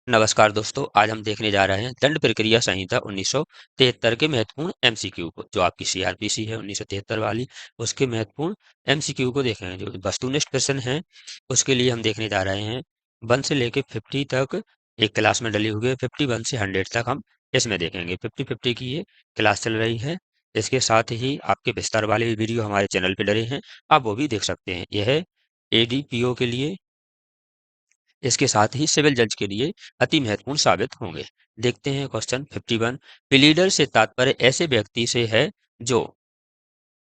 नमस्कार दोस्तों, आज हम देखने जा रहे हैं दंड प्रक्रिया संहिता 1973 के महत्वपूर्ण एमसीक्यू को। जो आपकी सीआरपीसी है 1973 वाली, उसके महत्वपूर्ण एमसीक्यू को देखेंगे। जो वस्तुनिष्ठ प्रश्न हैं उसके लिए हम देखने जा रहे हैं 1 से लेके 50 तक। एक क्लास में डली हुई है 51 से 100 तक हम इसमें देखेंगे। 50-50 की ये क्लास चल रही है। इसके साथ ही आपके विस्तार वाले भी वीडियो हमारे चैनल पे डले हैं, आप वो भी देख सकते हैं। यह है एडीपीओ के लिए, इसके साथ ही सिविल जज के लिए अति महत्वपूर्ण साबित होंगे। देखते हैं क्वेश्चन 51। प्लीडर से तात्पर्य ऐसे व्यक्ति से है जो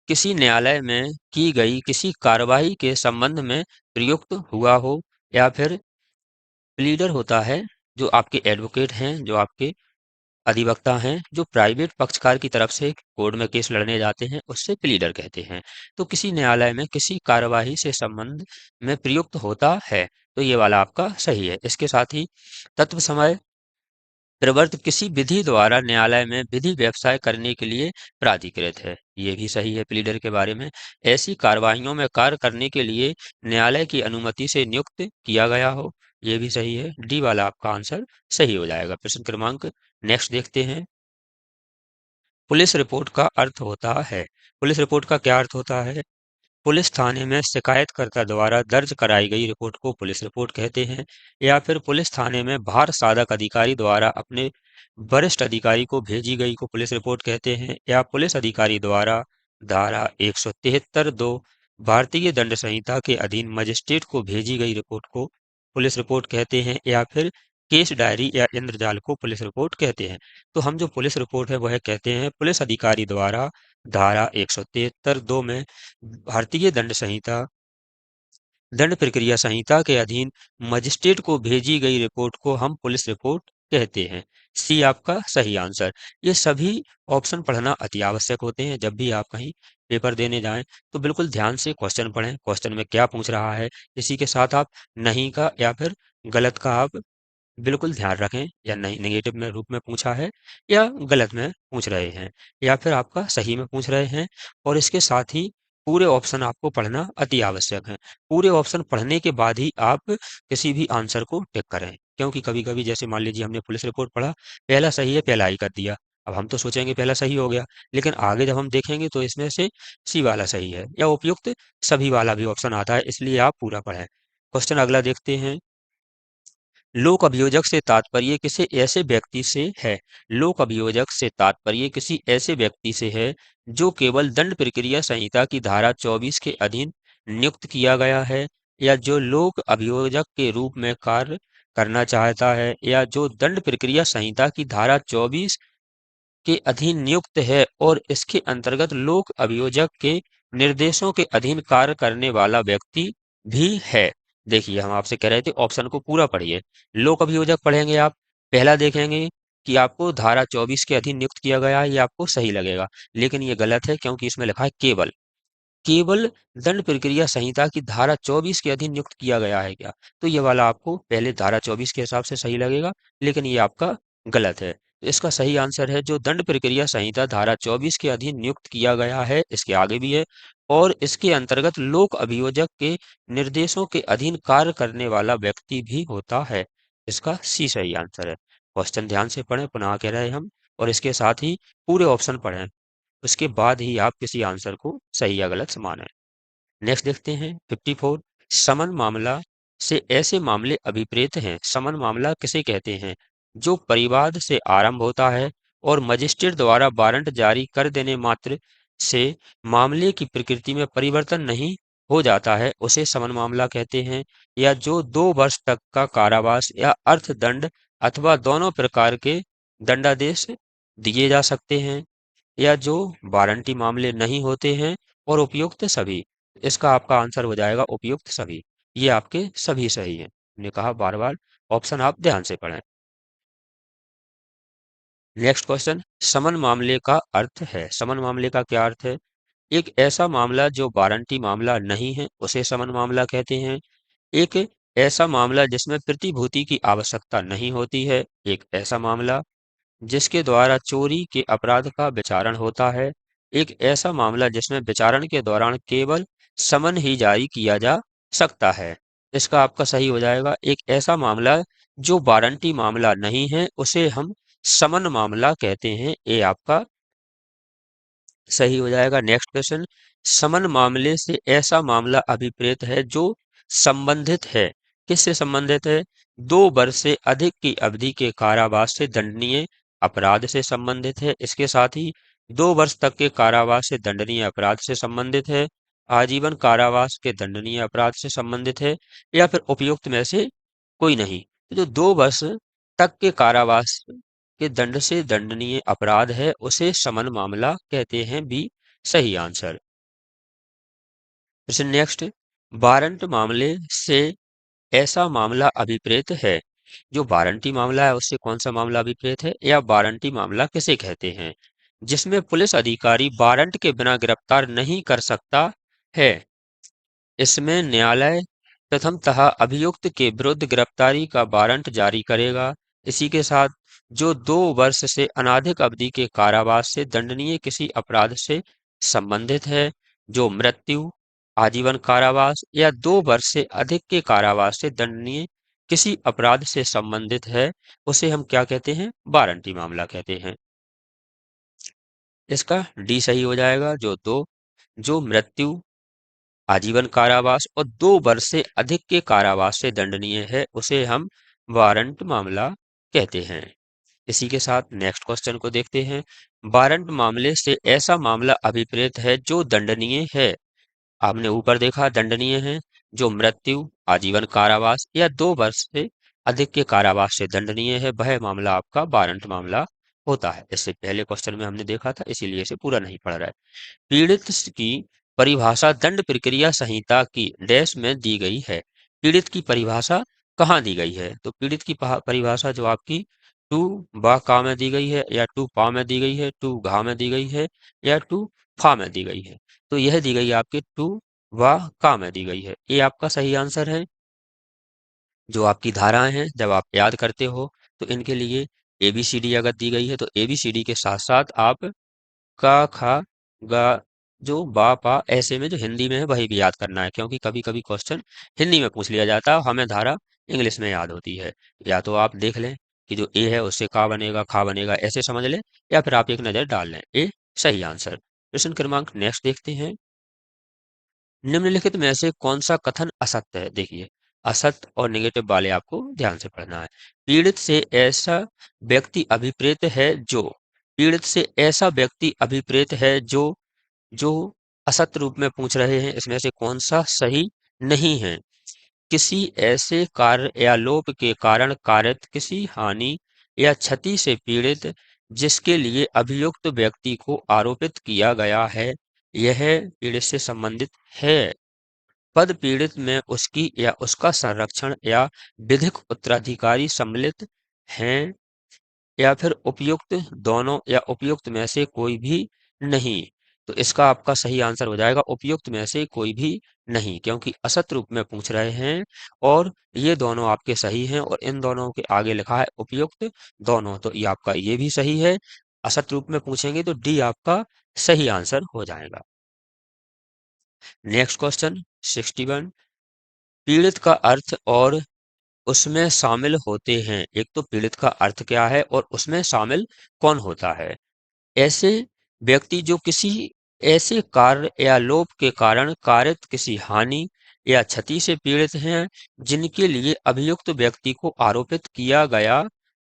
किसी न्यायालय में की गई किसी कार्यवाही के संबंध में प्रयुक्त हुआ हो, या फिर प्लीडर होता है जो आपके एडवोकेट हैं, जो आपके अधिवक्ता हैं, जो प्राइवेट पक्षकार की तरफ से कोर्ट में केस लड़ने जाते हैं, उससे प्लीडर कहते हैं। तो किसी न्यायालय में किसी कार्यवाही से संबंध में प्रयुक्त होता है, तो ये वाला आपका सही है। इसके साथ ही तत्व समय प्रवर्त किसी विधि द्वारा न्यायालय में विधि व्यवसाय करने के लिए प्राधिकृत है, ये भी सही है प्लीडर के बारे में। ऐसी कार्यवाहियों में कार्य करने के लिए न्यायालय की अनुमति से नियुक्त किया गया हो, ये भी सही है। डी वाला आपका आंसर सही हो जाएगा। प्रश्न क्रमांक नेक्स्ट देखते हैं। पुलिस रिपोर्ट का अर्थ होता है। पुलिस रिपोर्ट का क्या अर्थ होता है? पुलिस थाने में शिकायतकर्ता द्वारा दर्ज कराई गई रिपोर्ट को पुलिस रिपोर्ट कहते हैं, या फिर पुलिस थाने में भार साधक अधिकारी द्वारा अपने वरिष्ठ अधिकारी को भेजी गई को पुलिस रिपोर्ट कहते हैं, या पुलिस अधिकारी द्वारा धारा 173(2) भारतीय दंड संहिता के अधीन मजिस्ट्रेट को भेजी गई रिपोर्ट को पुलिस रिपोर्ट कहते हैं, या फिर केस डायरी या इंद्रजाल को पुलिस रिपोर्ट कहते हैं। तो हम जो पुलिस रिपोर्ट है वह कहते हैं पुलिस अधिकारी द्वारा धारा 173(2) में भारतीय दंड संहिता दंड प्रक्रिया संहिता के अधीन मजिस्ट्रेट को भेजी गई रिपोर्ट को हम पुलिस रिपोर्ट कहते हैं। सी आपका सही आंसर। ये सभी ऑप्शन पढ़ना अति आवश्यक होते हैं। जब भी आप कहीं पेपर देने जाएं तो बिल्कुल ध्यान से क्वेश्चन पढ़ें, क्वेश्चन में क्या पूछ रहा है। इसी के साथ आप नहीं का या फिर गलत का आप बिल्कुल ध्यान रखें, या नहीं नेगेटिव में रूप में पूछा है या गलत में पूछ रहे हैं या फिर आपका सही में पूछ रहे हैं। और इसके साथ ही पूरे ऑप्शन आपको पढ़ना अति आवश्यक है। पूरे ऑप्शन पढ़ने के बाद ही आप किसी भी आंसर को टिक करें, क्योंकि कभी कभी जैसे मान लीजिए हमने पुलिस रिपोर्ट पढ़ा, पहला सही है, पहला ही कर दिया। अब हम तो सोचेंगे पहला सही हो गया, लेकिन आगे जब हम देखेंगे तो इसमें से सी वाला सही है, या उपयुक्त सभी वाला भी ऑप्शन आता है, इसलिए आप पूरा पढ़ें। क्वेश्चन अगला देखते हैं। लोक अभियोजक से तात्पर्य किसी ऐसे व्यक्ति से है। लोक अभियोजक से तात्पर्य किसी ऐसे व्यक्ति से है जो केवल दंड प्रक्रिया संहिता की धारा 24 के अधीन नियुक्त किया गया है, या जो लोक अभियोजक के रूप में कार्य करना चाहता है, या जो दंड प्रक्रिया संहिता की धारा 24 के अधीन नियुक्त है और इसके अंतर्गत लोक अभियोजक के निर्देशों के अधीन कार्य करने वाला व्यक्ति भी है। देखिए, हम आपसे कह रहे थे ऑप्शन को पूरा पढ़िए। लोक अभियोजक पढ़ेंगे आप, पहला देखेंगे कि आपको धारा 24 के अधीन नियुक्त किया गया है, ये आपको सही लगेगा, लेकिन ये गलत है क्योंकि इसमें लिखा है केवल। केवल दंड प्रक्रिया संहिता की धारा 24 के अधीन नियुक्त किया गया है क्या? तो ये वाला आपको पहले धारा 24 के हिसाब से सही लगेगा, लेकिन ये आपका गलत है। तो इसका सही आंसर है जो दंड प्रक्रिया संहिता धारा 24 के अधीन नियुक्त किया गया है, इसके आगे भी है, और इसके अंतर्गत लोक अभियोजक के निर्देशों के अधीन कार्य करने वाला व्यक्ति भी होता है। इसका सी सही आंसर है। क्वेश्चन ध्यान से पढ़ें, पुनः कह रहे हैं हम, और इसके साथ ही पूरे ऑप्शन पढ़ें, उसके बाद ही आप किसी आंसर को सही या गलत मानें। नेक्स्ट देखते हैं 54। समन मामला से ऐसे मामले अभिप्रेत हैं। समन मामला किसे कहते हैं? जो परिवाद से आरंभ होता है और मजिस्ट्रेट द्वारा वारंट जारी कर देने मात्र से मामले की प्रकृति में परिवर्तन नहीं हो जाता है, उसे समन मामला कहते हैं। या जो 2 वर्ष तक का कारावास या अर्थदंड अथवा दोनों प्रकार के दंडादेश दिए जा सकते हैं, या जो वारंटी मामले नहीं होते हैं, और उपयुक्त सभी। इसका आपका आंसर हो जाएगा उपयुक्त सभी। ये आपके सभी सही हैं। हमने कहा बार बार ऑप्शन आप ध्यान से पढ़ें। नेक्स्ट क्वेश्चन, समन मामले का अर्थ है। समन मामले का क्या अर्थ है? एक ऐसा मामला जो वारंटी मामला नहीं है, उसे समन मामला कहते हैं। एक ऐसा मामला जिसमें प्रतिभूति की आवश्यकता नहीं होती है। एक ऐसा मामला जिसके द्वारा चोरी के अपराध का विचारण होता है। एक ऐसा मामला जिसमें विचारण के दौरान केवल समन ही जारी किया जा सकता है। इसका आपका सही हो जाएगा एक ऐसा मामला जो वारंटी मामला नहीं है उसे हम समन मामला कहते हैं। ये आपका सही हो जाएगा। नेक्स्ट क्वेश्चन, समन मामले से ऐसा मामला अभिप्रेत है जो संबंधित है। किससे संबंधित है? 2 वर्ष से अधिक की अवधि के कारावास से दंडनीय अपराध से संबंधित है। इसके साथ ही 2 वर्ष तक के कारावास से दंडनीय अपराध से संबंधित है, आजीवन कारावास के दंडनीय अपराध से संबंधित है, या फिर उपयुक्त में से कोई नहीं। तो जो 2 वर्ष तक के कारावास के दंड से दंडनीय अपराध है उसे समन मामला कहते हैं। बी सही आंसर। प्रश्न नेक्स्ट, वारंट मामले से ऐसा मामला अभिप्रेत है। जो वारंटी मामला है उससे कौन सा मामला अभिप्रेत है, या वारंटी मामला किसे कहते हैं? जिसमें पुलिस अधिकारी वारंट के बिना गिरफ्तार नहीं कर सकता है। इसमें न्यायालय प्रथमतः अभियुक्त के विरुद्ध गिरफ्तारी का वारंट जारी करेगा। इसी के साथ जो 2 वर्ष से अनधिक अवधि के कारावास से दंडनीय किसी अपराध से संबंधित है, जो मृत्यु, आजीवन कारावास या 2 वर्ष से अधिक के कारावास से दंडनीय किसी अपराध से संबंधित है, उसे हम क्या कहते हैं? वारंटी मामला कहते हैं। इसका डी सही हो जाएगा। जो मृत्यु, आजीवन कारावास और 2 वर्ष से अधिक के कारावास से दंडनीय है उसे हम वारंट मामला कहते हैं। इसी के साथ नेक्स्ट क्वेश्चन को देखते हैं। वारंट मामले से ऐसा मामला अभिप्रेत है जो दंडनीय है। आपने ऊपर देखा दंडनीय है, जो मृत्यु, आजीवन कारावास या 2 वर्ष से अधिक के कारावास से दंडनीय है, वह मामला आपका वारंट मामला होता है। इससे पहले क्वेश्चन में हमने देखा था, इसीलिए इसे पूरा नहीं पढ़ रहा है। पीड़ित की परिभाषा दंड प्रक्रिया संहिता की डैश में दी गई है। पीड़ित की परिभाषा कहाँ दी गई है? तो पीड़ित की परिभाषा जो आपकी टू बा का में दी गई है, या टू पा में दी गई है, टू घा में दी गई है, या टू फा में दी गई है। तो यह दी गई है आपके टू वा का में दी गई है। ये आपका सही आंसर है। जो आपकी धाराएं हैं जब आप याद करते हो तो इनके लिए ABCD अगर दी गई है तो ABCD के साथ साथ आप का खा गा जो बा पा ऐसे में जो हिंदी में है वही भी याद करना है, क्योंकि कभी कभी क्वेश्चन हिंदी में पूछ लिया जाता है, हमें धारा इंग्लिश में याद होती है। या तो आप देख लें कि जो ए है उससे का बनेगा, खा बनेगा, ऐसे समझ लें, या फिर आप एक नजर डाल लें। ए सही आंसर। प्रश्न क्रमांक नेक्स्ट देखते हैं। निम्नलिखित में से कौन सा कथन असत्य है? देखिए, असत्य और नेगेटिव वाले आपको ध्यान से पढ़ना है। पीड़ित से ऐसा व्यक्ति अभिप्रेत है जो पीड़ित से ऐसा व्यक्ति अभिप्रेत है जो असत्य रूप में पूछ रहे हैं, इसमें से कौन सा सही नहीं है? किसी ऐसे कार्य या लोप के कारण कारित किसी हानि या क्षति से पीड़ित जिसके लिए अभियुक्त व्यक्ति को आरोपित किया गया है, यह पीड़ित से संबंधित है। पद पीड़ित में उसकी या उसका संरक्षण या विधिक उत्तराधिकारी सम्मिलित हैं, या फिर उपयुक्त दोनों या उपयुक्त में से कोई भी नहीं। तो इसका आपका सही आंसर हो जाएगा उपयुक्त में से कोई भी नहीं, क्योंकि असत रूप में पूछ रहे हैं और ये दोनों आपके सही हैं और इन दोनों के आगे लिखा है उपयुक्त दोनों, तो ये आपका ये भी सही है। असत रूप में पूछेंगे तो डी आपका सही आंसर हो जाएगा। नेक्स्ट क्वेश्चन 61, पीड़ित का अर्थ और उसमें शामिल होते हैं। एक तो पीड़ित का अर्थ क्या है और उसमें शामिल कौन होता है? ऐसे व्यक्ति जो किसी ऐसे कार्य या लोप के कारण कारित किसी हानि या क्षति से पीड़ित हैं जिनके लिए अभियुक्त व्यक्ति को आरोपित किया गया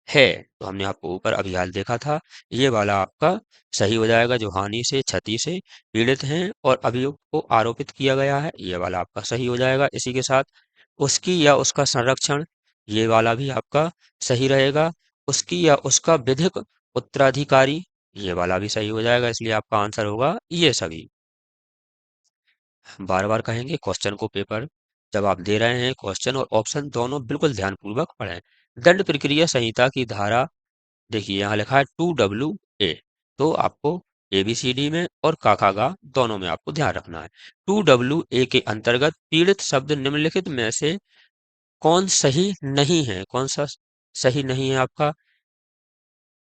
है। तो हमने आपको ऊपर अभी हाल देखा था, ये वाला आपका सही हो जाएगा। जो हानि से क्षति से पीड़ित हैं और अभियुक्त को आरोपित किया गया है, ये वाला आपका सही हो जाएगा। इसी के साथ उसकी या उसका संरक्षण, ये वाला भी आपका सही रहेगा। उसकी या उसका विधिक उत्तराधिकारी, ये वाला भी सही हो जाएगा, इसलिए आपका आंसर होगा ये सभी। बार बार कहेंगे क्वेश्चन को पेपर जब आप दे रहे हैं क्वेश्चन और ऑप्शन दोनों बिल्कुल ध्यानपूर्वक पढ़ें। दंड प्रक्रिया संहिता की धारा, देखिए यहाँ लिखा है 2WA, तो आपको ABCD में और काका गा दोनों में आपको ध्यान रखना है। 2WA के अंतर्गत पीड़ित शब्द निम्नलिखित में से कौन सही नहीं है? कौन सा सही नहीं है आपका?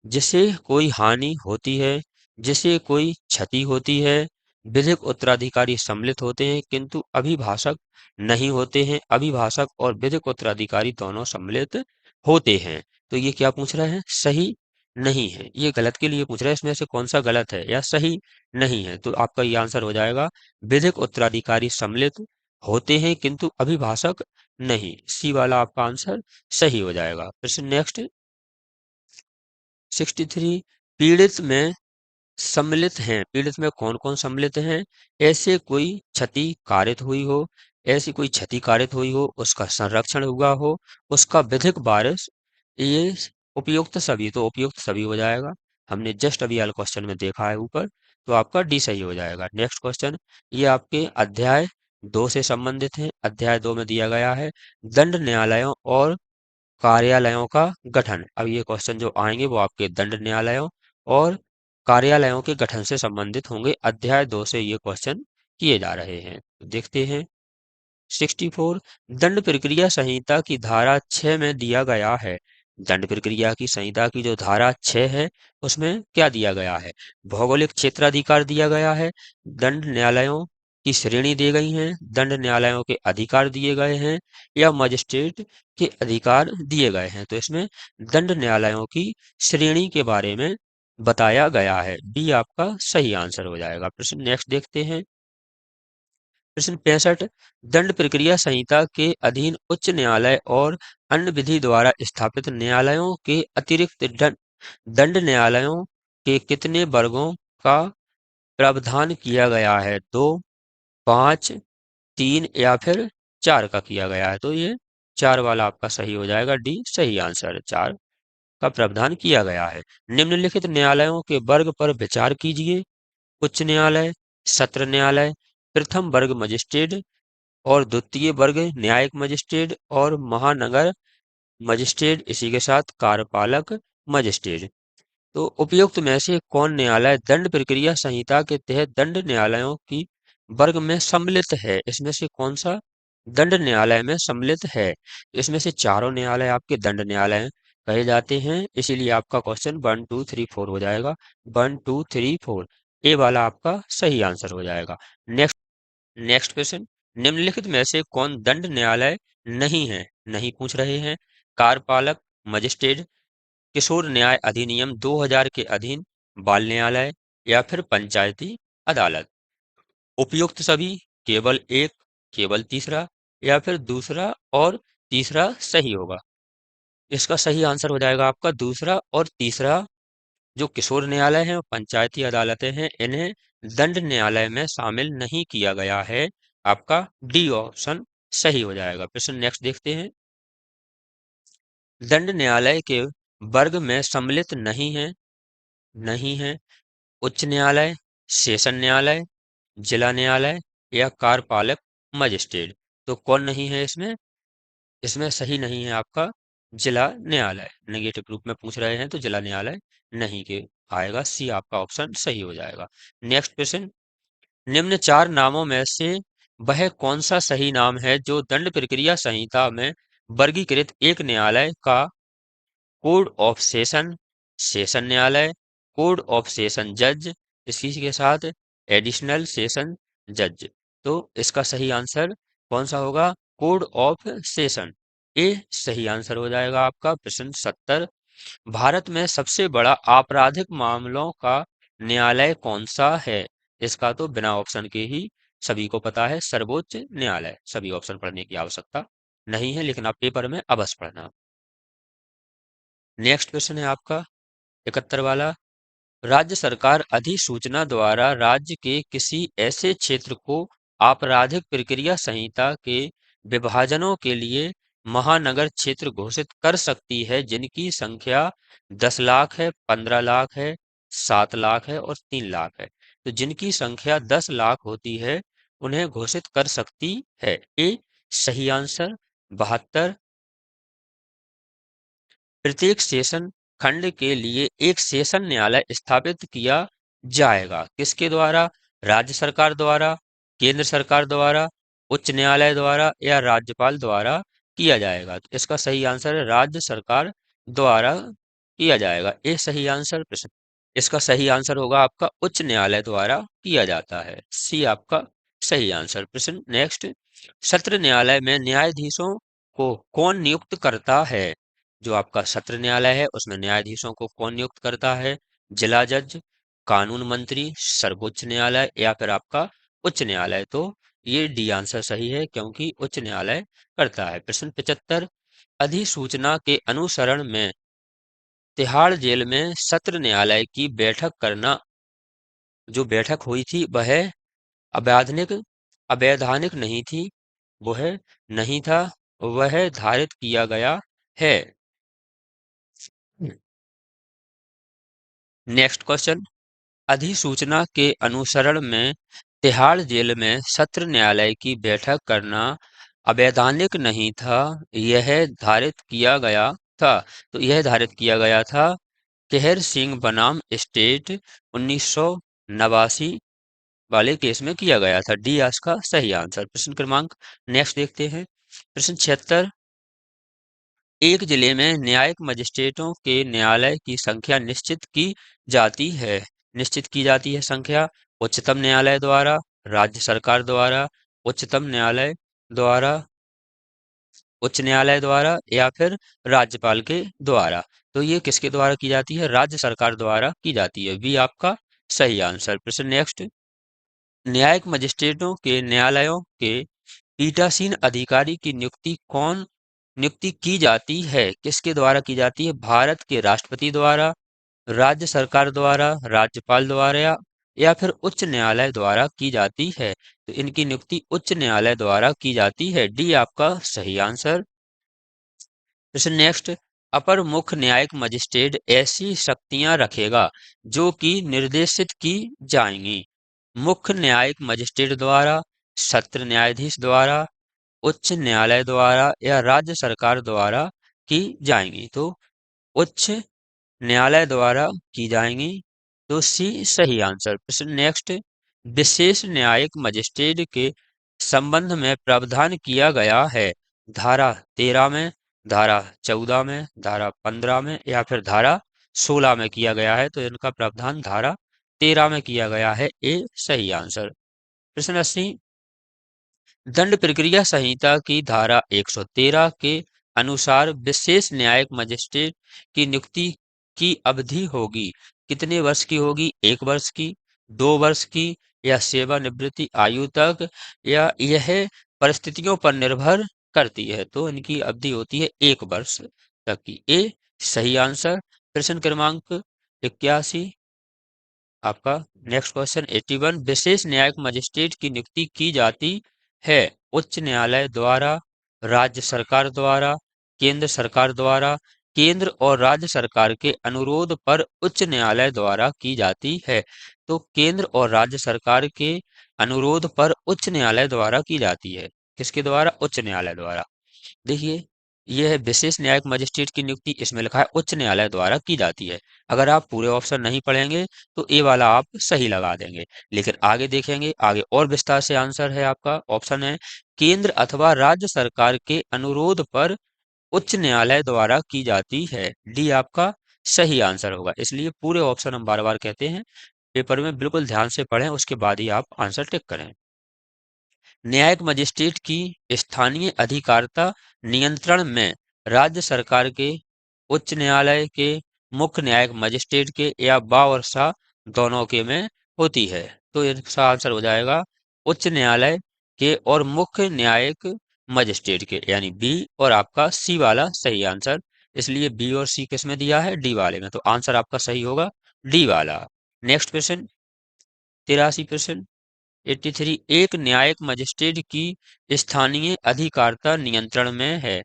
जिसे कोई हानि होती है, जिसे कोई क्षति होती है, विधिक उत्तराधिकारी सम्मिलित होते हैं किंतु अभिभाषक नहीं होते हैं। अभिभाषक और विधिक उत्तराधिकारी दोनों सम्मिलित होते हैं। तो ये क्या पूछ रहा है? सही नहीं है। ये गलत के लिए पूछ रहा है, इसमें से कौन सा गलत है या सही नहीं है। तो आपका ये आंसर हो जाएगा विधिक उत्तराधिकारी सम्मिलित होते हैं किंतु अभिभाषक नहीं। सी वाला आपका आंसर सही हो जाएगा। प्रश्न नेक्स्ट 63, पीड़ित में सम्मिलित हैं। पीड़ित में कौन कौन सम्मिलित हैं? ऐसे कोई क्षति कारित हुई हो, ऐसी कोई क्षति कारित हुई हो, उसका संरक्षण हुआ हो, उसका विधिक वारिस, ये उपयुक्त सभी। तो उपयुक्त सभी हो जाएगा। हमने जस्ट अभी वाले क्वेश्चन में देखा है ऊपर, तो आपका डी सही हो जाएगा। नेक्स्ट क्वेश्चन, ये आपके अध्याय 2 से संबंधित है। अध्याय 2 में दिया गया है दंड न्यायालयों और कार्यालयों का गठन। अब ये क्वेश्चन जो आएंगे वो आपके दंड न्यायालयों और कार्यालयों के गठन से संबंधित होंगे। अध्याय 2 से ये क्वेश्चन किए जा रहे हैं। तो देखते हैं 64, दंड प्रक्रिया संहिता की धारा 6 में दिया गया है। दंड प्रक्रिया की संहिता की जो धारा 6 है उसमें क्या दिया गया है? भौगोलिक क्षेत्राधिकार दिया गया है, दंड न्यायालयों की श्रेणी दी गई है, दंड न्यायालयों के अधिकार दिए गए हैं, या मजिस्ट्रेट के अधिकार दिए गए हैं। तो इसमें दंड न्यायालयों की श्रेणी के बारे में बताया गया है। बी आपका सही आंसर हो जाएगा। प्रश्न नेक्स्ट देखते हैं। प्रश्न 65, दंड प्रक्रिया संहिता के अधीन उच्च न्यायालय और अन्य विधि द्वारा स्थापित न्यायालयों के अतिरिक्त दंड दंड न्यायालयों के कितने वर्गों का प्रावधान किया गया है? 2, 5, 3 या फिर 4 का किया गया है। तो ये 4 वाला आपका सही हो जाएगा। डी सही आंसर है। 4 का प्रावधान किया गया है। निम्नलिखित न्यायालयों के वर्ग पर विचार कीजिए। उच्च न्यायालय, सत्र न्यायालय, प्रथम वर्ग मजिस्ट्रेट और द्वितीय वर्ग न्यायिक मजिस्ट्रेट और महानगर मजिस्ट्रेट, इसी के साथ कार्यपालक मजिस्ट्रेट। तो उपयुक्त में से कौन न्यायालय दंड प्रक्रिया संहिता के तहत दंड न्यायालयों की वर्ग में सम्मिलित है? इसमें से कौन सा दंड न्यायालय में सम्मिलित है? इसमें से चारों न्यायालय आपके दंड न्यायालय कहे जाते हैं, इसीलिए आपका क्वेश्चन 1 2 3 4 हो जाएगा। 1 2 3 4 ए वाला आपका सही आंसर हो जाएगा। नेक्स्ट नेक्स्ट क्वेश्चन, निम्नलिखित में से कौन दंड न्यायालय नहीं है? नहीं पूछ रहे हैं। कार्यपालक मजिस्ट्रेट, किशोर न्याय अधिनियम 2000 के अधीन बाल न्यायालय, या फिर पंचायती अदालत। उपयुक्त सभी, केवल एक, केवल तीसरा, या फिर दूसरा और तीसरा सही होगा। इसका सही आंसर हो जाएगा आपका दूसरा और तीसरा। जो किशोर न्यायालय हैं और पंचायती अदालतें हैं, इन्हें दंड न्यायालय में शामिल नहीं किया गया है। आपका डी ऑप्शन सही हो जाएगा। प्रश्न नेक्स्ट देखते हैं। दंड न्यायालय के वर्ग में सम्मिलित नहीं है उच्च न्यायालय, सेशन न्यायालय, जिला न्यायालय, या कार्यपालक मजिस्ट्रेट। तो कौन नहीं है इसमें? इसमें सही नहीं है आपका जिला न्यायालय। नेगेटिव रूप में पूछ रहे हैं तो जिला न्यायालय नहीं के आएगा। सी आपका ऑप्शन सही हो जाएगा। नेक्स्ट क्वेश्चन, निम्न 4 नामों में से वह कौन सा सही नाम है जो दंड प्रक्रिया संहिता में वर्गीकृत एक न्यायालय का कोड ऑफ सेशन, सेशन न्यायालय, कोड ऑफ सेशन जज, इसी के साथ एडिशनल सेशन जज। तो इसका सही आंसर कौन सा होगा? Code of session. ए सही आंसर हो जाएगा आपका। प्रश्न 70, भारत में सबसे बड़ा आपराधिक मामलों का न्यायालय कौन सा है? इसका तो बिना ऑप्शन के ही सभी को पता है, सर्वोच्च न्यायालय। सभी ऑप्शन पढ़ने की आवश्यकता नहीं है, लेकिन आप पेपर में अवश्य पढ़ना। नेक्स्ट क्वेश्चन है आपका 71 वाला, राज्य सरकार अधिसूचना द्वारा राज्य के किसी ऐसे क्षेत्र को आपराधिक प्रक्रिया संहिता के विभाजनों के लिए महानगर क्षेत्र घोषित कर सकती है जिनकी संख्या 10 लाख है, 15 लाख है, 7 लाख है और 3 लाख है। तो जिनकी संख्या 10 लाख होती है उन्हें घोषित कर सकती है। ए सही आंसर। 72, प्रत्येक सेशन खंड के लिए एक सेशन न्यायालय स्थापित किया जाएगा। किसके द्वारा? राज्य सरकार द्वारा, केंद्र सरकार द्वारा, उच्च न्यायालय द्वारा, या राज्यपाल द्वारा किया जाएगा। तो इसका सही आंसर है राज्य सरकार द्वारा किया जाएगा। ये सही आंसर। प्रश्न इसका सही आंसर होगा आपका उच्च न्यायालय द्वारा किया जाता है। सी आपका सही आंसर। प्रश्न नेक्स्ट, सत्र न्यायालय में न्यायाधीशों को कौन नियुक्त करता है? जो आपका सत्र न्यायालय है उसमें न्यायाधीशों को कौन नियुक्त करता है? जिला जज, कानून मंत्री, सर्वोच्च न्यायालय या फिर आपका उच्च न्यायालय। तो ये डी आंसर सही है क्योंकि उच्च न्यायालय करता है। प्रश्न 75, अधिसूचना के अनुसरण में तिहाड़ जेल में सत्र न्यायालय की बैठक करना, जो बैठक हुई थी वह अवैधानिक अवैधानिक नहीं थी, वह नहीं था, वह धारित किया गया है। नेक्स्ट क्वेश्चन, अधिसूचना के अनुसरण में तिहाड़ जेल में सत्र न्यायालय की बैठक करना अवैधानिक नहीं था, यह धारित किया गया था। तो यह धारित किया गया था केहर सिंह बनाम स्टेट 1989 वाले केस में किया गया था। डी इसका सही आंसर। प्रश्न क्रमांक नेक्स्ट देखते हैं। प्रश्न 76, एक जिले में न्यायिक मजिस्ट्रेटों के न्यायालय की संख्या निश्चित की जाती है। निश्चित की जाती है संख्या उच्चतम न्यायालय द्वारा, राज्य सरकार द्वारा, उच्चतम न्यायालय द्वारा, उच्च न्यायालय द्वारा या फिर राज्यपाल के द्वारा। तो ये किसके द्वारा की जाती है? राज्य सरकार द्वारा की जाती है। बी आपका सही आंसर। प्रश्न नेक्स्ट, न्यायिक मजिस्ट्रेटों के न्यायालयों के पीठासीन अधिकारी की नियुक्ति की जाती है? किसके द्वारा की जाती है? भारत के राष्ट्रपति द्वारा, राज्य सरकार द्वारा, राज्यपाल द्वारा या फिर उच्च न्यायालय द्वारा की जाती है। तो इनकी नियुक्ति उच्च न्यायालय द्वारा की जाती है। डी आपका सही आंसर। प्रश्न नेक्स्ट, अपर मुख्य न्यायिक मजिस्ट्रेट ऐसी शक्तियां रखेगा जो कि निर्देशित की जाएंगी। मुख्य न्यायिक मजिस्ट्रेट द्वारा, सत्र न्यायाधीश द्वारा, उच्च न्यायालय द्वारा या राज्य सरकार द्वारा की जाएंगी। तो उच्च न्यायालय द्वारा की जाएंगी। तो सी सही आंसर। प्रश्न नेक्स्ट, विशेष न्यायिक मजिस्ट्रेट के संबंध में प्रावधान किया गया है धारा 13 में, धारा 14 में, धारा 15 में या फिर धारा 16 में किया गया है। तो इनका प्रावधान धारा 13 में किया गया है। ए सही आंसर। प्रश्न 80, दंड प्रक्रिया संहिता की धारा 113 के अनुसार विशेष न्यायिक मजिस्ट्रेट की नियुक्ति की अवधि होगी कितने वर्ष की होगी? 1 वर्ष की, 2 वर्ष की या सेवानिवृत्ति आयु तक, या यह परिस्थितियों पर निर्भर करती है? तो इनकी अवधि होती है 1 वर्ष तक की। ए सही आंसर। प्रश्न क्रमांक 81 आपका नेक्स्ट क्वेश्चन 81, विशेष न्यायिक मजिस्ट्रेट की नियुक्ति की जाती है उच्च न्यायालय द्वारा, राज्य सरकार द्वारा, केंद्र सरकार द्वारा, केंद्र और राज्य सरकार के अनुरोध पर उच्च न्यायालय द्वारा की जाती है। तो केंद्र और राज्य सरकार के अनुरोध पर उच्च न्यायालय द्वारा की जाती है। किसके द्वारा? उच्च न्यायालय द्वारा। देखिए, यह है विशेष न्यायिक मजिस्ट्रेट की नियुक्ति, इसमें लिखा है उच्च न्यायालय द्वारा की जाती है। अगर आप पूरे ऑप्शन नहीं पढ़ेंगे तो ए वाला आप सही लगा देंगे, लेकिन आगे देखेंगे, आगे और विस्तार से आंसर है। आपका ऑप्शन है केंद्र अथवा राज्य सरकार के अनुरोध पर उच्च न्यायालय द्वारा की जाती है। डी आपका सही आंसर होगा। इसलिए पूरे ऑप्शन हम बार बार कहते हैं, पेपर में बिल्कुल ध्यान से पढ़ें, उसके बाद ही आप आंसर टिक करें। न्यायिक मजिस्ट्रेट की स्थानीय अधिकारिता नियंत्रण में राज्य सरकार के, उच्च न्यायालय के, मुख्य न्यायिक मजिस्ट्रेट के या बा और सा दोनों के में होती है। तो इसका आंसर हो जाएगा उच्च न्यायालय के और मुख्य न्यायिक मजिस्ट्रेट के, यानी बी और आपका सी वाला सही आंसर। इसलिए बी और सी किस में दिया है? डी वाले में। तो आंसर आपका सही होगा डी वाला। नेक्स्ट क्वेश्चन 83 प्रश्न 83, एक न्यायिक मजिस्ट्रेट की स्थानीय अधिकारिता नियंत्रण में है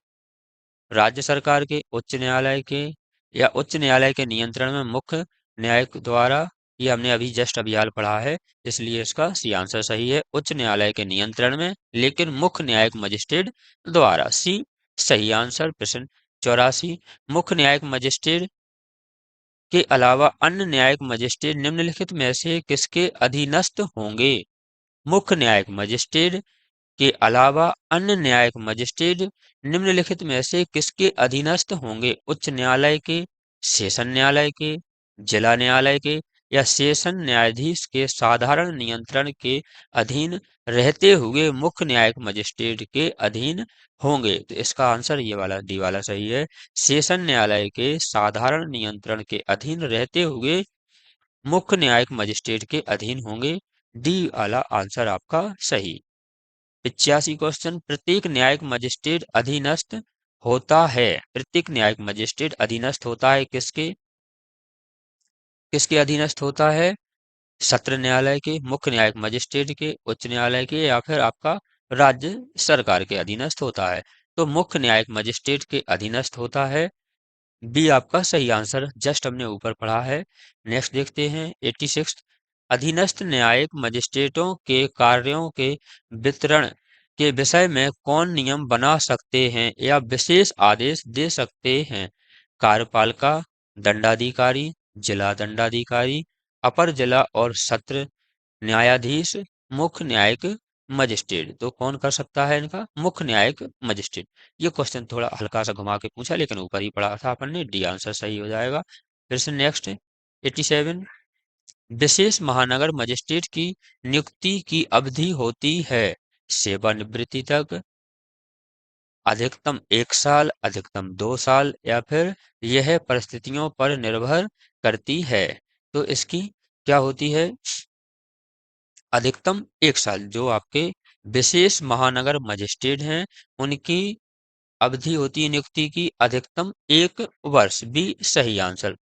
राज्य सरकार के, उच्च न्यायालय के या उच्च न्यायालय के नियंत्रण में मुख्य न्यायिक द्वारा। ये हमने अभी जस्ट अभी हाल पढ़ा है, इसलिए इसका सी आंसर सही है उच्च न्यायालय के नियंत्रण में, लेकिन मुख्य न्यायिक मजिस्ट्रेट द्वारा। सी सही आंसर। प्रश्न 84, मुख्य न्यायिक मजिस्ट्रेट के अलावा अन्य न्यायिक मजिस्ट्रेट निम्नलिखित में से किसके अधीनस्थ होंगे? मुख्य न्यायिक मजिस्ट्रेट के अलावा अन्य न्यायिक मजिस्ट्रेट निम्नलिखित में से किसके अधीनस्थ होंगे? उच्च न्यायालय के, सेशन न्यायालय के, जिला न्यायालय के या सेशन न्यायाधीश के साधारण नियंत्रण के अधीन रहते हुए मुख्य न्यायिक मजिस्ट्रेट के अधीन होंगे। तो इसका आंसर ये वाला डी वाला सही है। सेशन न्यायालय के साधारण नियंत्रण के अधीन रहते हुए मुख्य न्यायिक मजिस्ट्रेट के अधीन होंगे। डी वाला आंसर आपका सही। 85 क्वेश्चन, प्रत्येक न्यायिक मजिस्ट्रेट अधीनस्थ होता है। प्रत्येक न्यायिक मजिस्ट्रेट अधीनस्थ होता है किसके? किसके अधीनस्थ होता है? सत्र न्यायालय के, मुख्य न्यायिक मजिस्ट्रेट के, उच्च न्यायालय के, या फिर आपका राज्य सरकार के अधीनस्थ होता है। तो मुख्य न्यायिक मजिस्ट्रेट के अधीनस्थ होता है। बी आपका सही आंसर, जस्ट हमने ऊपर पढ़ा है। नेक्स्ट देखते हैं 86। अधीनस्थ न्यायिक मजिस्ट्रेटों के कार्यों के वितरण के विषय में कौन नियम बना सकते हैं या विशेष आदेश दे सकते हैं? कार्यपालिका, दंडाधिकारी, जिला दंडाधिकारी, अपर जिला और सत्र न्यायाधीश, मुख्य न्यायिक मजिस्ट्रेट। तो कौन कर सकता है इनका? मुख्य न्यायिक मजिस्ट्रेट। ये क्वेश्चन थोड़ा हल्का सा घुमा के पूछा, लेकिन ऊपर ही पढ़ा था अपन ने। डी आंसर सही हो जाएगा। फिर से नेक्स्ट 87। विशेष महानगर मजिस्ट्रेट की नियुक्ति की अवधि होती है सेवानिवृत्ति तक, अधिकतम 1 साल, अधिकतम 2 साल, या फिर यह परिस्थितियों पर निर्भर करती है। तो इसकी क्या होती है? अधिकतम 1 साल। जो आपके विशेष महानगर मजिस्ट्रेट हैं उनकी अवधि होती है नियुक्ति की अधिकतम 1 वर्ष। बी सही आंसर।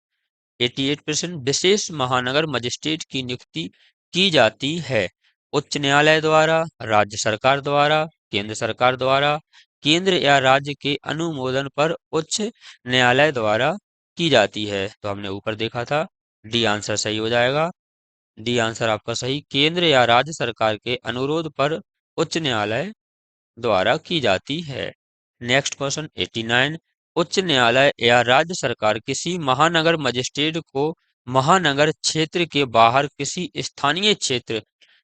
88% विशेष महानगर मजिस्ट्रेट की नियुक्ति की जाती है उच्च न्यायालय द्वारा, राज्य सरकार द्वारा, केंद्र सरकार द्वारा, केंद्र या राज्य के अनुमोदन पर उच्च न्यायालय द्वारा की जाती है। तो हमने ऊपर देखा था। डी आंसर सही हो जाएगा। डी आंसर आपका सही, केंद्र या राज्य सरकार के अनुरोध पर उच्च न्यायालय द्वारा की जाती है। Next question 89। उच्च न्यायालय या राज्य सरकार किसी महानगर मजिस्ट्रेट को महानगर क्षेत्र के बाहर किसी स्थानीय क्षेत्र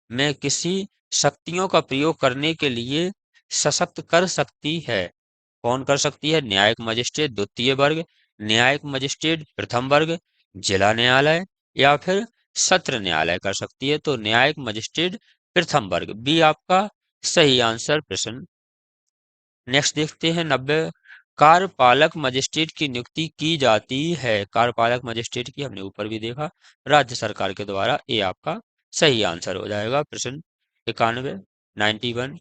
में किसी शक्तियों का प्रयोग करने के लिए सशक्त कर सकती है। कौन कर सकती है? न्यायिक मजिस्ट्रेट द्वितीय वर्ग, न्यायिक मजिस्ट्रेट प्रथम वर्ग, जिला न्यायालय, या फिर सत्र न्यायालय कर सकती है। तो न्यायिक मजिस्ट्रेट प्रथम वर्ग, बी आपका सही आंसर प्रश्न। नेक्स्ट देखते हैं 90। कार्यपालक मजिस्ट्रेट की नियुक्ति की जाती है। कार्यपालक मजिस्ट्रेट की हमने ऊपर भी देखा, राज्य सरकार के द्वारा। ये आपका सही आंसर हो जाएगा प्रश्न 91, 91।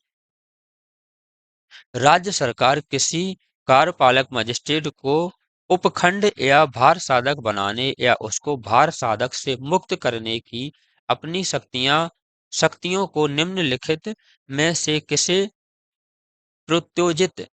राज्य सरकार किसी कार्यपालक मजिस्ट्रेट को उपखंड या भार साधक बनाने या उसको भार साधक से मुक्त करने की अपनी शक्तियों को निम्नलिखित में से किसे प्रत्योजित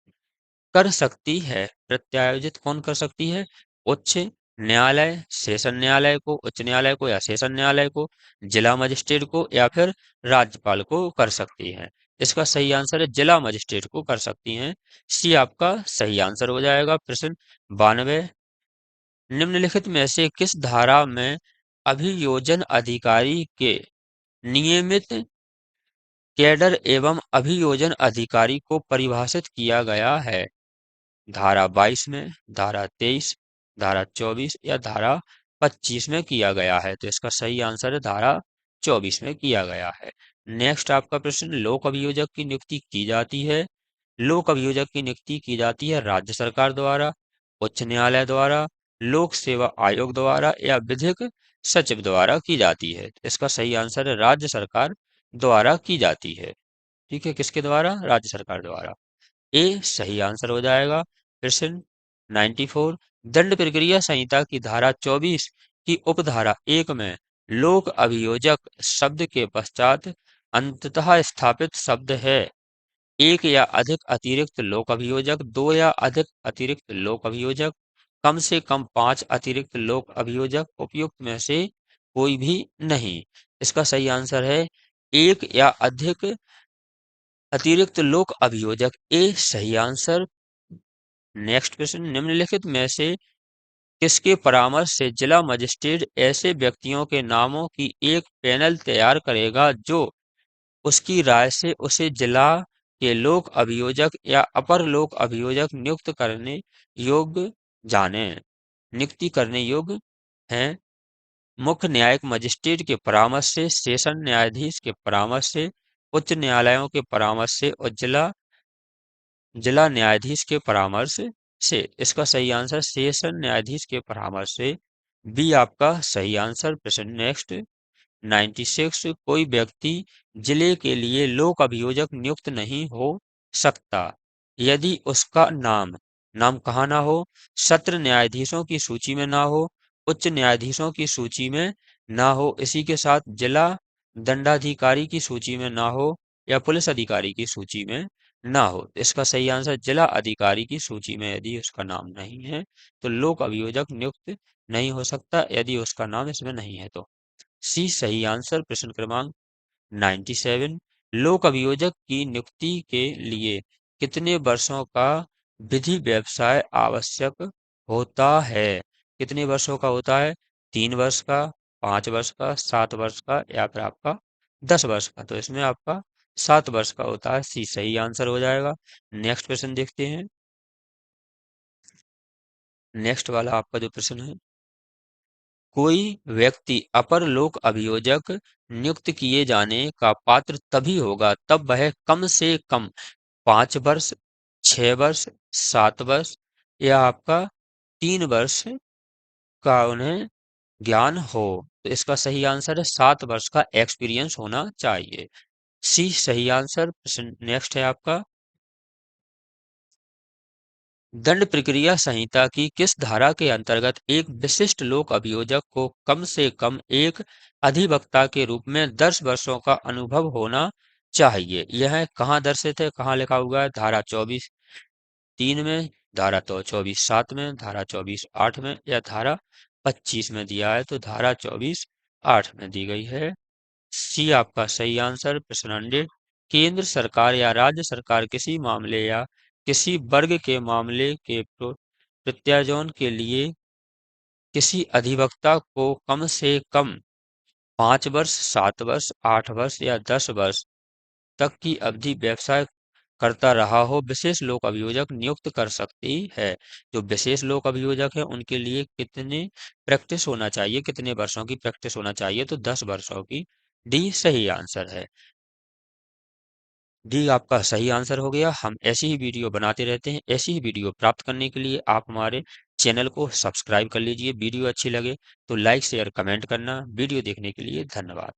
कर सकती है? प्रत्यायोजित कौन कर सकती है? उच्च न्यायालय, सेशन न्यायालय को, उच्च न्यायालय को या सेशन न्यायालय को, जिला मजिस्ट्रेट को, या फिर राज्यपाल को कर सकती है। इसका सही आंसर है जिला मजिस्ट्रेट को कर सकती हैं। सी आपका सही आंसर हो जाएगा प्रश्न 92। निम्नलिखित में से किस धारा में अभियोजन अधिकारी के नियमित कैडर एवं अभियोजन अधिकारी को परिभाषित किया गया है? धारा 22 में, धारा 23, धारा 24, या धारा 25 में किया गया है? तो इसका सही आंसर है धारा 24 में किया गया है। नेक्स्ट आपका प्रश्न, लोक अभियोजक की नियुक्ति की जाती है। लोक अभियोजक की नियुक्ति की जाती है राज्य सरकार द्वारा, उच्च न्यायालय द्वारा, लोक सेवा आयोग द्वारा, या विधिक सचिव द्वारा की जाती है। इसका सही आंसर है राज्य सरकार द्वारा की जाती है। ठीक है, किसके द्वारा? राज्य सरकार द्वारा। ए सही आंसर हो जाएगा। प्रश्न 94। दंड प्रक्रिया संहिता की धारा 24 की उपधारा 1 में लोक अभियोजक शब्द के पश्चात अंततः स्थापित शब्द है एक या अधिक अतिरिक्त लोक अभियोजक, दो या अधिक अतिरिक्त लोक अभियोजक, कम से कम 5 अतिरिक्त लोक अभियोजक, उपयुक्त में से कोई भी नहीं। इसका सही आंसर है एक या अधिक अतिरिक्त लोक अभियोजक, ए सही आंसर। नेक्स्ट क्वेश्चन, निम्नलिखित में से किसके परामर्श से जिला मजिस्ट्रेट ऐसे व्यक्तियों के नामों की एक पैनल तैयार करेगा जो उसकी राय से उसे जिला के लोक अभियोजक या अपर लोक अभियोजक नियुक्त करने योग्य जाने, नियुक्ति करने योग्य हैं? मुख्य न्यायिक मजिस्ट्रेट के परामर्श से, सेशन न्यायाधीश के परामर्श से, उच्च न्यायालयों के परामर्श से और जिला जिला न्यायाधीश के परामर्श से। इसका सही आंसर सेशन न्यायाधीश के परामर्श से। बी आपका सही आंसर। प्रश्न नेक्स्ट 96। कोई व्यक्ति जिले के लिए लोक अभियोजक नियुक्त नहीं हो सकता यदि उसका नाम नाम कहाँ ना हो, सत्र न्यायाधीशों की सूची में ना हो, उच्च न्यायाधीशों की सूची में ना हो, इसी के साथ जिला दंडाधिकारी की सूची में ना हो या पुलिस अधिकारी की सूची में ना हो। तो इसका सही आंसर जिला अधिकारी की सूची में यदि उसका नाम नहीं है तो लोक अभियोजक नियुक्त नहीं हो सकता यदि उसका नाम इसमें नहीं है तो। सी सही आंसर। प्रश्न क्रमांक 97। लोक अभियोजक की नियुक्ति के लिए कितने वर्षों का विधि व्यवसाय आवश्यक होता है? कितने वर्षों का होता है? 3 वर्ष का, 5 वर्ष का, 7 वर्ष का या फिर आपका 10 वर्ष का? तो इसमें आपका 7 वर्ष का होता है। सी सही आंसर हो जाएगा। नेक्स्ट प्रश्न देखते हैं। नेक्स्ट वाला आपका जो प्रश्न है, कोई व्यक्ति अपर लोक अभियोजक नियुक्त किए जाने का पात्र तभी होगा तब वह कम से कम 5 वर्ष, 6 वर्ष, 7 वर्ष या आपका 3 वर्ष का उन्हें ज्ञान हो। तो इसका सही आंसर है 7 वर्ष का एक्सपीरियंस होना चाहिए। सी सही आंसर। प्रश्न नेक्स्ट है आपका, दंड प्रक्रिया संहिता की किस धारा के अंतर्गत एक विशिष्ट लोक अभियोजक को कम से कम एक अधिवक्ता के रूप में 10 वर्षों का अनुभव होना चाहिए? यह कहाँ दर्शित है, कहाँ लिखा हुआ है? धारा 24(3) में, धारा तो 24(7) में, धारा 24(8) में या धारा 25 में दिया है? तो धारा 24(8) में दी गई है। सी आपका सही आंसर। प्रश्न 100। केंद्र सरकार या राज्य सरकार किसी मामले या किसी वर्ग के मामले के प्रत्यार्जन के लिए किसी अधिवक्ता को कम से कम 5 वर्ष, 7 वर्ष, 8 वर्ष या 10 वर्ष तक की अवधि व्यवसाय करता रहा हो विशेष लोक अभियोजक नियुक्त कर सकती है। जो विशेष लोक अभियोजक है उनके लिए कितने प्रैक्टिस होना चाहिए, कितने वर्षों की प्रैक्टिस होना चाहिए? तो 10 वर्षों की। डी सही आंसर है। डी आपका सही आंसर हो गया। हम ऐसी ही वीडियो बनाते रहते हैं। ऐसी ही वीडियो प्राप्त करने के लिए आप हमारे चैनल को सब्सक्राइब कर लीजिए। वीडियो अच्छी लगे तो लाइक शेयर कमेंट करना। वीडियो देखने के लिए धन्यवाद।